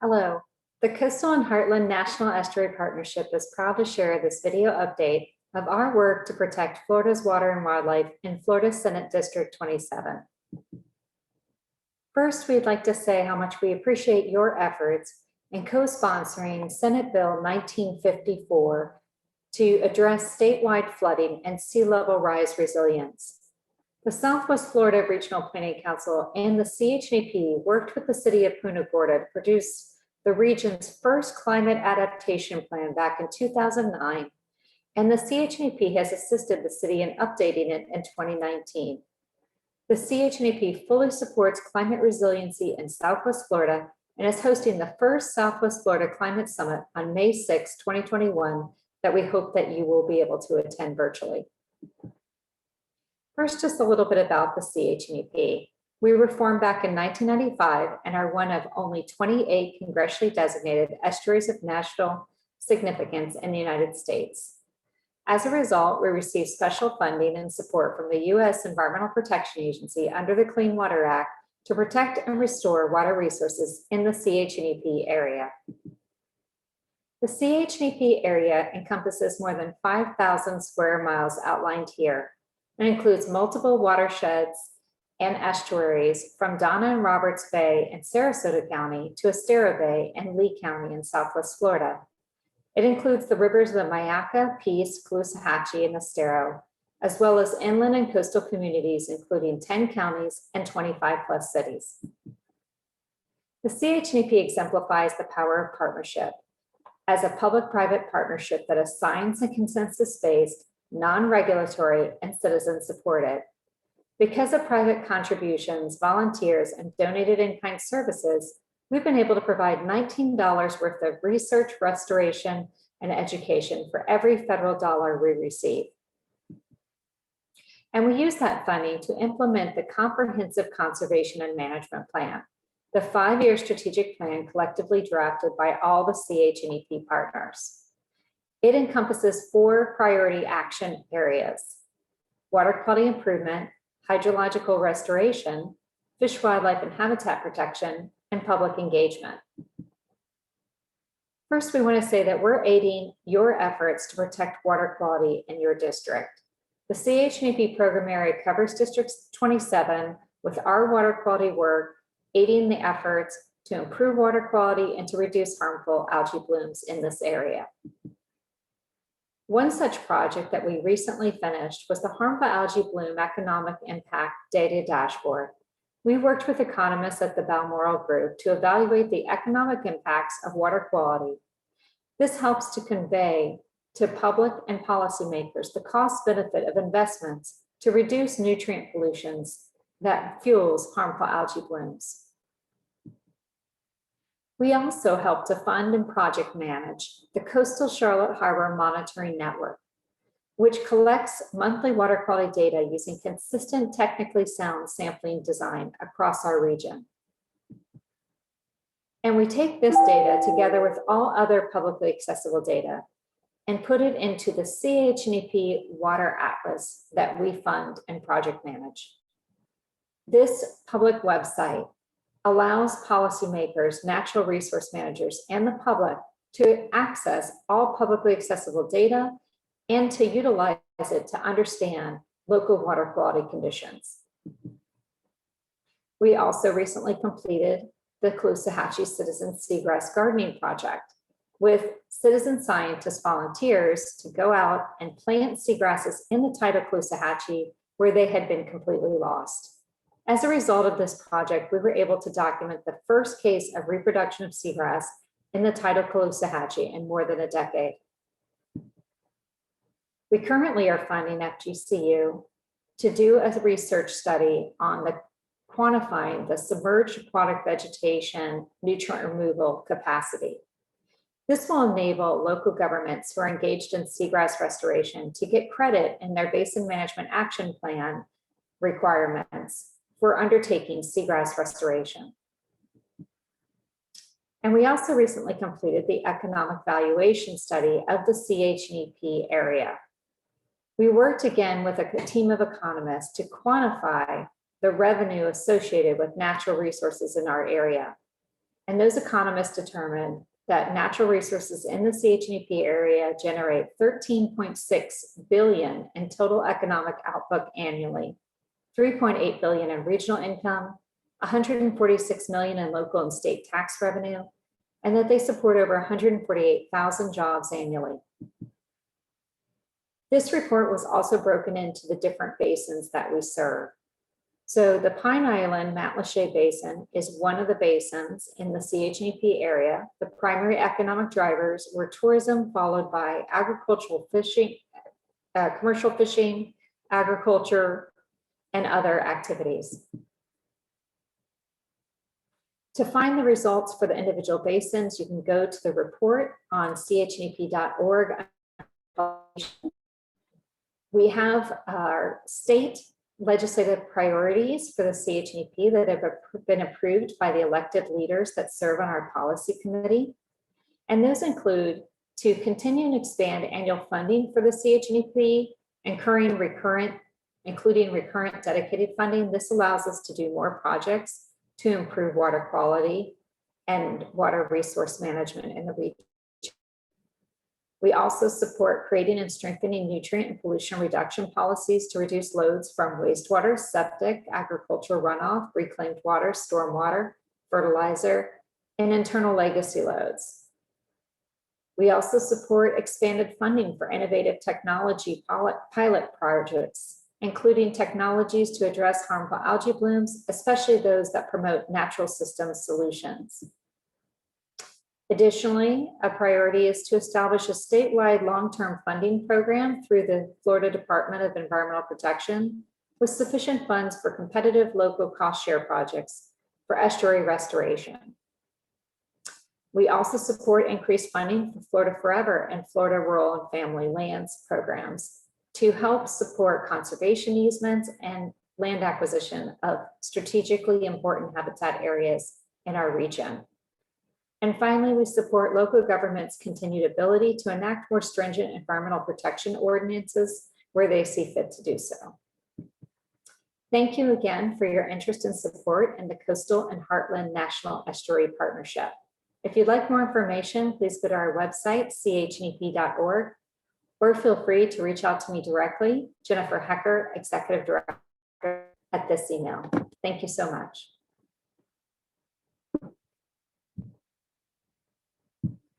Hello, the Coastal and Heartland National Estuary Partnership is proud to share this video update of our work to protect Florida's water and wildlife in Florida Senate District 27. First, we'd like to say how much we appreciate your efforts in co-sponsoring Senate Bill 1954 to address statewide flooding and sea level rise resilience. The Southwest Florida Regional Planning Council and the CHNEP worked with the city of Punta Gorda to produce the region's first climate adaptation plan back in 2009, and the CHNEP has assisted the city in updating it in 2019. The CHNEP fully supports climate resiliency in Southwest Florida and is hosting the first Southwest Florida Climate Summit on May 6, 2021, that we hope that you will be able to attend virtually. First, just a little bit about the CHNEP. We were formed back in 1995 and are one of only 28 congressionally designated estuaries of national significance in the United States. As a result, we receive special funding and support from the U.S. Environmental Protection Agency under the Clean Water Act to protect and restore water resources in the CHNEP area. The CHNEP area encompasses more than 5,000 square miles outlined here and includes multiple watersheds and estuaries from Donna and Roberts Bay in Sarasota County to Estero Bay and Lee County in Southwest Florida. It includes the rivers of the Myakka, Peace, Caloosahatchee, and Estero, as well as inland and coastal communities, including 10 counties and 25 plus cities. The CHNEP exemplifies the power of partnership as a public-private partnership that is science and consensus-based, non-regulatory, and citizen-supported. Because of private contributions, volunteers, and donated in-kind services, we've been able to provide $19 worth of research, restoration, and education for every federal dollar we receive. And we use that funding to implement the Comprehensive Conservation and Management Plan, the 5-year strategic plan collectively drafted by all the CHNEP partners. It encompasses 4 priority action areas: water quality improvement, hydrological restoration, fish, wildlife, and habitat protection, and public engagement. First, we want to say that we're aiding your efforts to protect water quality in your district. The CHNEP program area covers District 27 with our water quality work, aiding the efforts to improve water quality and to reduce harmful algae blooms in this area. One such project that we recently finished was the Harmful Algae Bloom Economic Impact Data Dashboard. We worked with economists at the Balmoral Group to evaluate the economic impacts of water quality. This helps to convey to public and policymakers the cost benefit of investments to reduce nutrient pollutions that fuels harmful algae blooms. We also help to fund and project manage the Coastal Charlotte Harbor Monitoring Network, which collects monthly water quality data using consistent, technically sound sampling design across our region. And we take this data together with all other publicly accessible data and put it into the CHNEP Water Atlas that we fund and project manage. This public website allows policymakers, natural resource managers, and the public to access all publicly accessible data and to utilize it to understand local water quality conditions. We also recently completed the Caloosahatchee Citizen Seagrass Gardening Project with citizen scientist volunteers to go out and plant seagrasses in the tidal Caloosahatchee where they had been completely lost. As a result of this project, we were able to document the first case of reproduction of seagrass in the tidal Caloosahatchee in more than a decade. We currently are funding FGCU to do a research study on quantifying the submerged aquatic vegetation nutrient removal capacity. This will enable local governments who are engaged in seagrass restoration to get credit in their Basin Management Action Plan requirements for undertaking seagrass restoration. And we also recently completed the economic valuation study of the CHNEP area. We worked again with a team of economists to quantify the revenue associated with natural resources in our area. And those economists determined that natural resources in the CHNEP area generate $13.6 billion in total economic output annually, $3.8 billion in regional income, $146 million in local and state tax revenue, and that they support over 148,000 jobs annually. This report was also broken into the different basins that we serve. So the Pine Island MATLACHA Basin is one of the basins in the CHNEP area. The primary economic drivers were tourism, followed by agricultural fishing, commercial fishing, agriculture, and other activities. To find the results for the individual basins, you can go to the report on chnep.org. We have our state legislative priorities for the CHNEP that have been approved by the elected leaders that serve on our policy committee. And those include to continue and expand annual funding for the CHNEP, including recurrent dedicated funding. This allows us to do more projects to improve water quality and water resource management in the region. We also support creating and strengthening nutrient and pollution reduction policies to reduce loads from wastewater, septic, agricultural runoff, reclaimed water, stormwater, fertilizer, and internal legacy loads. We also support expanded funding for innovative technology pilot projects, including technologies to address harmful algae blooms, especially those that promote natural systems solutions. Additionally, a priority is to establish a statewide long-term funding program through the Florida Department of Environmental Protection with sufficient funds for competitive local cost share projects for estuary restoration. We also support increased funding for Florida Forever and Florida Rural and Family Lands programs to help support conservation easements and land acquisition of strategically important habitat areas in our region. And finally, we support local government's continued ability to enact more stringent environmental protection ordinances where they see fit to do so. Thank you again for your interest and support in the Coastal and Heartland National Estuary Partnership. If you'd like more information, please go to our website, chnep.org, or feel free to reach out to me directly, Jennifer Hecker, Executive Director, at this email. Thank you so much.